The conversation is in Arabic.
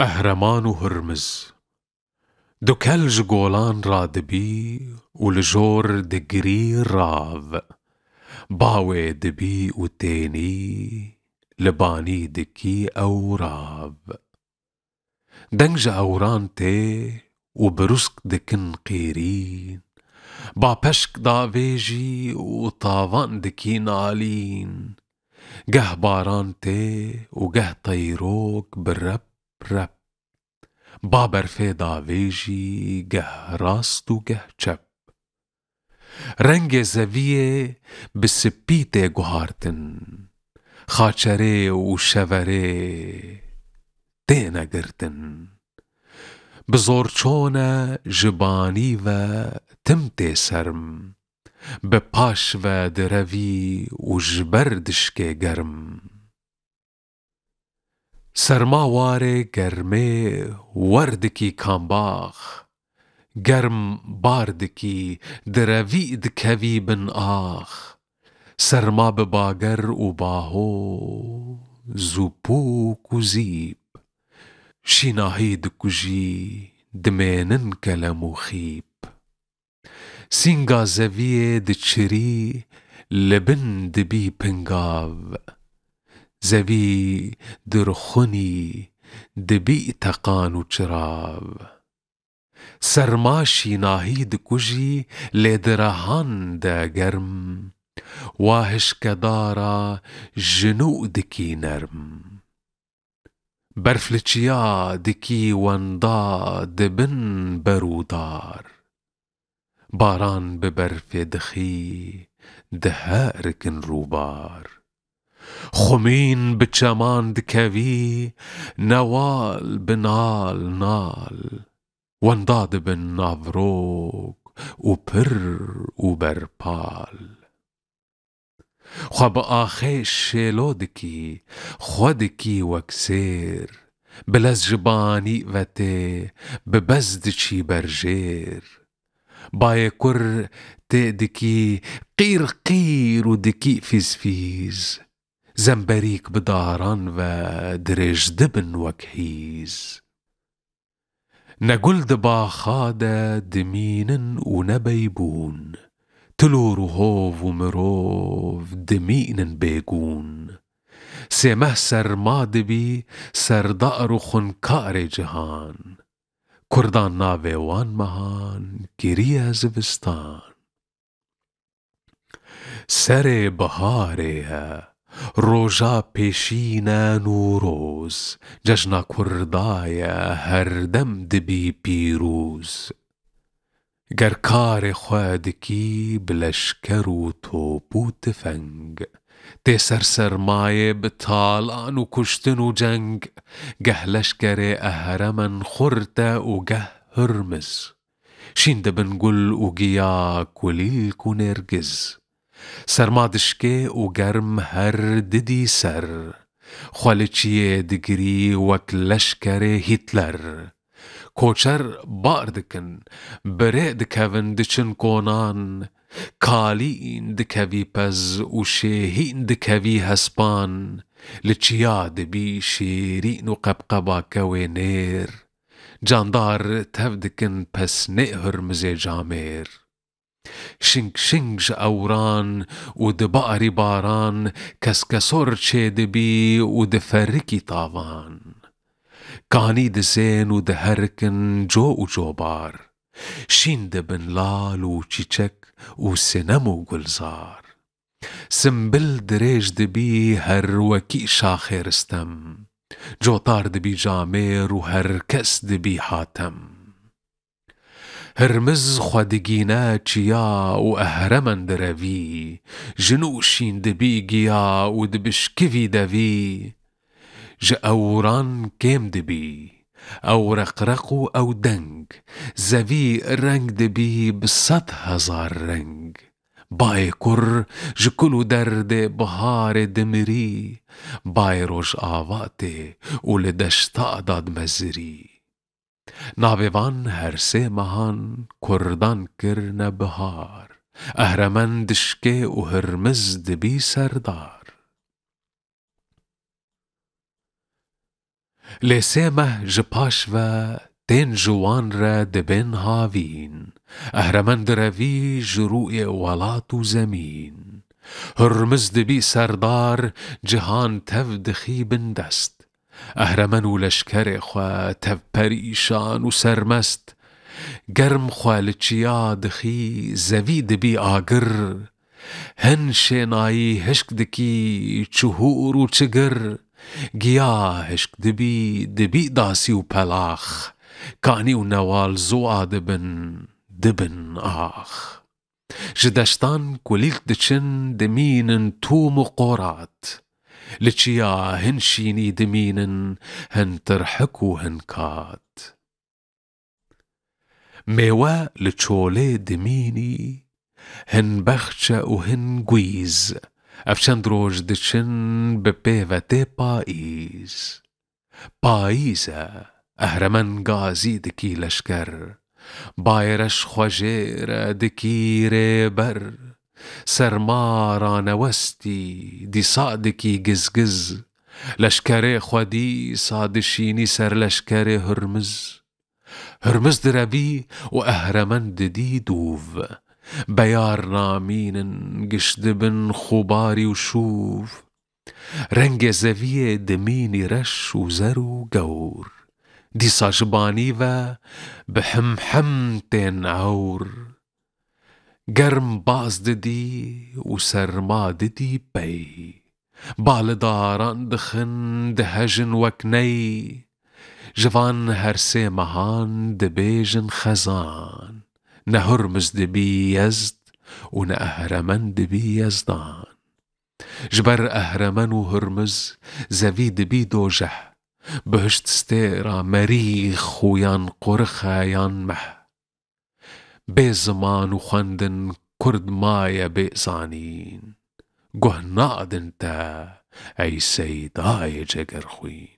أهرمان و هرمز دو كلج جولان رادبي والجور دقري راv باوي دبي وتاني لباني دكي أو راv دنج أوران تي وبرسك دكن قيرين با بشك دافيجي وطافان دكي نالين جه باران تي وجه طيروك بالرب رب بابر في داويجي جه راست وجه چب رنگ زویه بسپیت گوهارتن خاچره و شوره تینا گرتن بزورچونه جبانی و تمت سرم بپاش و دروی و جبردشک گرم سرما واره گرمه وردکی کامباخ گرم باردکی دروی دکوی بن آخ سرما بباگر و باهو زوپوک و زیب شیناهی دکجی دمینن کلم و خیب سینگا زویه دچری لبن دبی پنگاو زوی درخونی دبی تقان و چراو سرما شیناهی دکجی لدرهان دا گرم واهش کدارا جنو دکی نرم برفلچیا دکی وندا دبن برودار باران ببرف دخی دهارکن روبار خمین بچمان دکوی نوال بنال نال ونداد بن نافروک و پر و برپال خواب آخیش شیلو دکی خودکی وکسیر بلز جبانی و تی ببزد چی برجیر بای کر تی دکی قیر قیر و دکی فیز فیز زنبریک بداران و درج دبن وکهیز نقول دبا خاده دمينن ونبيبون تلو رهوف ومروف دمينن بيقون سيمه سر مادبي سر دأر خنكار جهان كردان ناوي وان مهان كريا زفستان سر بهاره روژا پیشینه نوروز جشنا کردایا هر دم دبی پیروز گر کار خودکی بلشکر و توپ و تفنگ تی سرمایه بطالان و کشتن و جنگ گه لشکر اهرمن خورته و گه هرمز شینده بنگل و گیا کلیل و نرگز سرمادشکه و گرم هر ددی سر خالچیه دگری وک لشکر هیتلر کوچر باردکن بره دکوین دچن کونان کالین دکوی پز و شهین دکوی هسپان لچیا دبی شیرین و قبقبا کوی نیر جاندار تفدکن پس نهر مزی جامیر شنگ شنگ اوران و دباری باران کسکسور چه دبی و دفرکی تاوان کانی دزین و دهرکن جو و جوبار شین دبن لال و چیچک و سنم و گلزار سنبل دریج دبی هر وکی شاخرستم جوتار دبی جامیر و هر کس دبی حاتم هرمز خودگینه چیا و اهرمن دروی جنوشین دبی گیا و دبشکوی دوی ج اوران کم دبی او رقرق و او دنگ زوی رنگ دبی بصد هزار رنگ بای کر جکلو درد بهار دمری بای روش آواته و لدشتا داد مزری ناویوان هر سه مهان کردان کرن بهار اهرمن دشکه و هرمز دبی سردار لسيمه جباشفا تين جوان را دبن هاوين اهرمن درافي جروء ولاتو زمين هرمز دبي سردار جهان تف دخي بندست اهرمن و لشکر خوا تف پریشان و سرمست گرم خوا لچیا دخي زوی دبي آگر هن شناي هشک دکی چهور و چگر گیا هشک دبي داسي و پلاخ كاني و نوال زوا دبن آخ جدشتان كوليل دچن دمين توم و قورات لچيا هن شيني دمين هن ترحكو هن كات ميوا لچولي دميني هن بخشة و هن گويز افشان دروج دچن بپيوته پائيز پائيزه اهرمن غازي دكي لشكر بايرش خواجير دكي ريبر سرمارا نوستي دي صادكي گزگز لشكري خودي صادشيني سر لشكري هرمز دربي و اهرمن ددي دوف بيار نامين قشدبن خباري وشوف رنگ زوية دميني رش و زرو قور دي صاجباني و بحمحم تين عور گرم باز ددي و سرما ددي بي بالداران دخن دهجن وكني جوان هرسي مهان دبيجن خزان نهرمز دبي يزد و نأهرمن دبي يزدان جبر أهرمن و هرمز زوي دبي دوجه بهشت ستيرا مريخ و يان قرخا يان مه بزمان و خندن كرد مايا بئزانين گه نادن تا اي سيداي جگر خوين